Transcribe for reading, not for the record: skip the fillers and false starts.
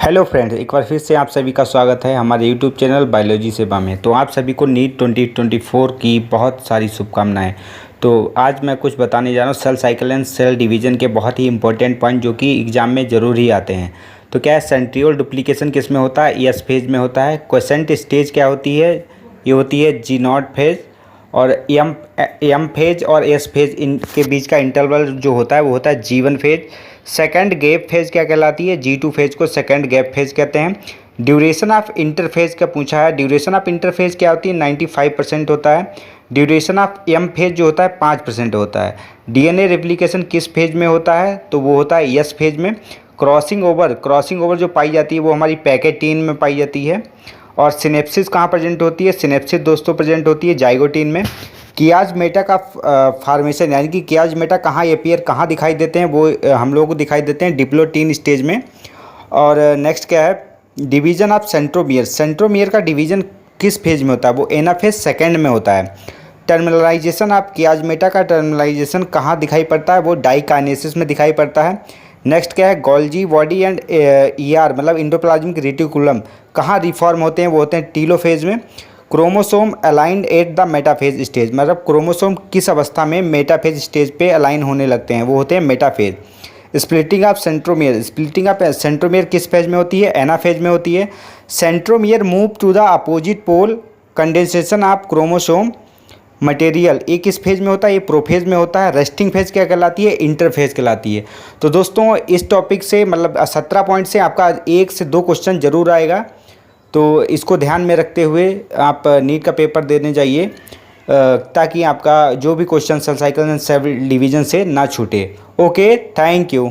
Hello friends, एक बार फिर से आप सभी का स्वागत है हमारे यूट्यूब चैनल बायोलॉजी सेवा में। तो आप सभी को नीट 2024 की बहुत सारी शुभकामनाएं। तो आज मैं कुछ बताने जा रहा हूँ cell cycle and cell division के बहुत ही इंपॉर्टेंट पॉइंट जो कि एग्जाम में ज़रूर ही आते हैं। तो क्या है, सेंट्रियोल डुप्लीकेशन किस में होता है? एस फेज में होता है। क्वेसेंट स्टेज क्या होती है? ये होती है जी नॉट फेज। और एम फेज और एस फेज इनके बीच का इंटरवल जो होता है वो होता है G1 phase. Second gap phase क्या कहलाती है? G2 फेज को सेकंड गैप फेज कहते हैं। ड्यूरेशन ऑफ इंटरफेज का पूछा है। ड्यूरेशन ऑफ इंटरफेज क्या होती है? 95% होता है। ड्यूरेशन ऑफ एम फेज जो होता है 5% होता है। डीएनए रेप्लिकेशन किस फेज में होता है? तो वो होता है एस फेज में। क्रॉसिंग ओवर जो पाई जाती है वो हमारी पैकेटीन में पाई जाती है। और सिनेप्सिस कहाँ प्रेजेंट होती है? सिनेप्सिस दोस्तों प्रेजेंट होती है जाइगोटीन में। कियाज का फॉर्मेशन यानी कि कियाज कहाँ अपीयर कहाँ दिखाई देते हैं? वो हम लोगों को दिखाई देते हैं डिप्लोटीन स्टेज में। और नेक्स्ट क्या है, डिवीजन ऑफ सेंट्रोमियर। सेंट्रोमियर का डिवीजन किस फेज में होता है? वो एनाफेज सेकेंड में होता है। टर्मिनलाइजेशन ऑफ कियाज का टर्मिनलाइजेशन कहाँ दिखाई पड़ता है? वो डाइकाइनेसिस में दिखाई पड़ता है। नेक्स्ट क्या है, गोल्जी बॉडी एंड ईआर मतलब इंडोप्लाज्मिक रेटिकुलम कहाँ रिफॉर्म होते हैं? वो होते हैं टीलोफेज में। Chromosome aligned at the metaphase stage मतलब क्रोमोसोम किस अवस्था में मेटाफेज स्टेज पे अलाइन होने लगते हैं? वो होते हैं मेटाफेज। स्प्लिटिंग ऑफ सेंट्रोमियर किस फेज में होती है? एनाफेज में होती है। Centromere move to the opposite pole condensation of chromosome material ये किस फेज में होता है? ये प्रोफेज में होता है। रेस्टिंग फेज क्या कहलाती है? इंटरफेज कहलाती है। तो दोस्तों इस टॉपिक से मतलब 17 पॉइंट से आपका 1 से 2 क्वेश्चन जरूर आएगा। तो इसको ध्यान में रखते हुए आप नीट का पेपर देने जाइए ताकि आपका जो भी question cell cycle and cell division से ना छूटे। Okay, thank you.